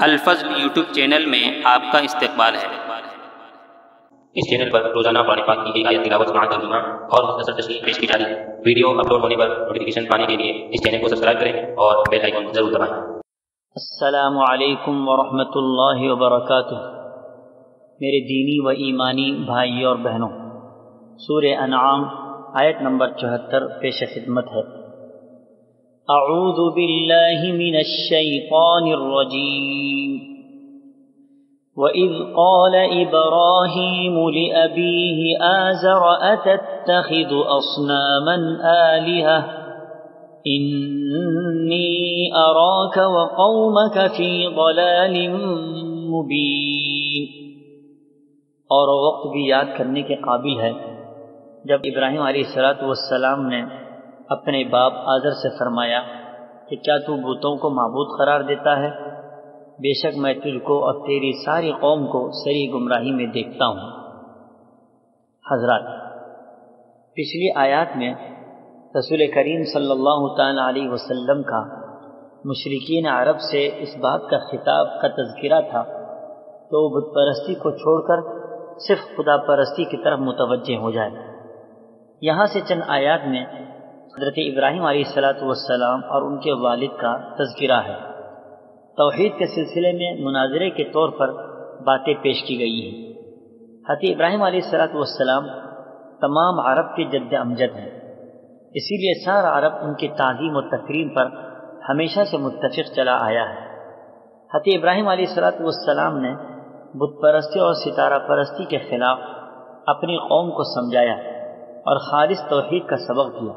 الفضل YouTube channel میں آپ کا استقبال ہے۔ اس چینل پر روزانہ قرآن پاک کی ایک آیت تلاوت سماعت ترجمہ اور مختصر تشریح پیش کی جا رہی ہے۔ ویڈیو اپلوڈ ہونے پر نوٹیفیکیشن پانے کے لیے اس چینل کو سبسکرائب کریں اور بیل آئیکن ضرور دبائیں۔ السلام علیکم ورحمۃ اللہ وبرکاتہ۔ میرے دینی و ایمانی بھائی اور بہنوں، سورہ انعام آیت نمبر 74 پیش خدمت ہے۔ اعوذ باللہ من الشیطان الرجیم۔ وَإِذْ قَالَ إِبْرَاهِيمُ لِأَبِيهِ آزَرَ أَتَتَّخِذُ أَصْنَامًا آلِهَةً إِنِّي أَرَاكَ وَقَوْمَكَ فِي ضَلَالٍ مُبِينٍ۔ اور وہ وقت بھی یاد کرنے کے قابل ہے جب ابراہیم علیہ السلام نے اپنے باپ آزر سے فرمایا کہ کیا تو بتوں کو معبود قرار دیتا ہے؟ بے شک میں تجھ کو اور تیری ساری قوم کو سری گمراہی میں دیکھتا ہوں۔ حضرات، پچھلی آیات میں رسول کریم صلی اللہ تعالی علیہ وسلم کا مشرکین عرب سے اس بات کا خطاب کا تذکرہ تھا تو وہ بت پرستی کو چھوڑ کر صرف خدا پرستی کی طرف متوجہ ہو جائے۔ یہاں سے چند آیات میں حضرت ابراہیم علیہ السلام اور ان کے والد کا تذکرہ ہے۔ توحید کے سلسلے میں مناظرے کے طور پر باتیں پیش کی گئی ہیں۔ حضرت ابراہیم علیہ السلام تمام عرب کے جد امجد ہیں، اسی لیے سارا عرب ان کی تعظیم و تکریم پر ہمیشہ سے متفق چلا آیا ہے۔ حضرت ابراہیم علیہ السلام نے بت پرستی اور ستارہ پرستی کے خلاف اپنی قوم کو سمجھایا اور خالص توحید کا سبق دیا۔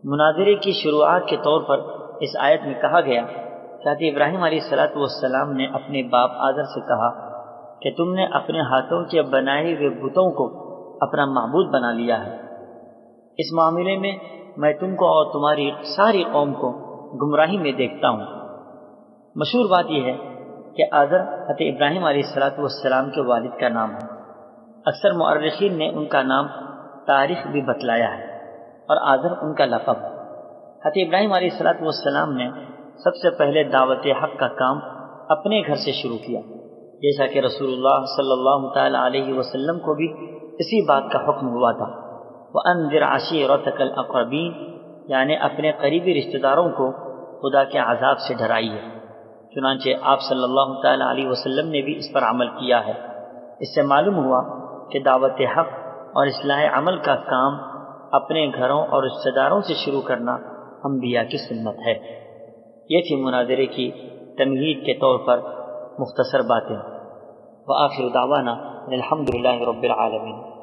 مناظرے کی شروعات کے طور پر اس آیت میں کہا گیا کہ حضرت ابراہیم علیہ السلام نے اپنے باپ آزر سے کہا کہ تم نے اپنے ہاتھوں کے بنائے ہوئے بتوں کو اپنا معبود بنا لیا ہے، اس معاملے میں میں تم کو اور تمہاری ساری قوم کو گمراہی میں دیکھتا ہوں۔ مشہور بات یہ ہے کہ آزر حضرت ابراہیم علیہ السلام کے والد کا نام ہے۔ اکثر مؤرخین نے ان کا نام تاریخ بھی بتلایا ہے اور آزر ان کا لقب ہے۔ حضرت ابراہیم علیہ السلام نے سب سے پہلے دعوت حق کا کام اپنے گھر سے شروع کیا، جیسا کہ رسول اللہ صلی اللہ تعالی علیہ وسلم کو بھی اسی بات کا حکم ہوا تھا۔ وَأَنذِرْ عَشِيرَتَكَ الْأَقْرَبِينَ، یعنی اپنے قریبی رشتہ داروں کو خدا کے عذاب سے ڈرائیے۔ چنانچہ آپ صلی اللہ تعالی علیہ وسلم نے بھی اس پر عمل کیا ہے۔ اس سے معلوم ہوا کہ دعوت حق اور اصلاح عمل کا کام اپنے گھروں اور رشتہ داروں سے شروع کرنا انبیاء کی سنت ہے۔ یہ تھی مناظرے کی تمہید کے طور پر مختصر باتیں۔ وآخر دعوانا الحمدللہ رب العالمین۔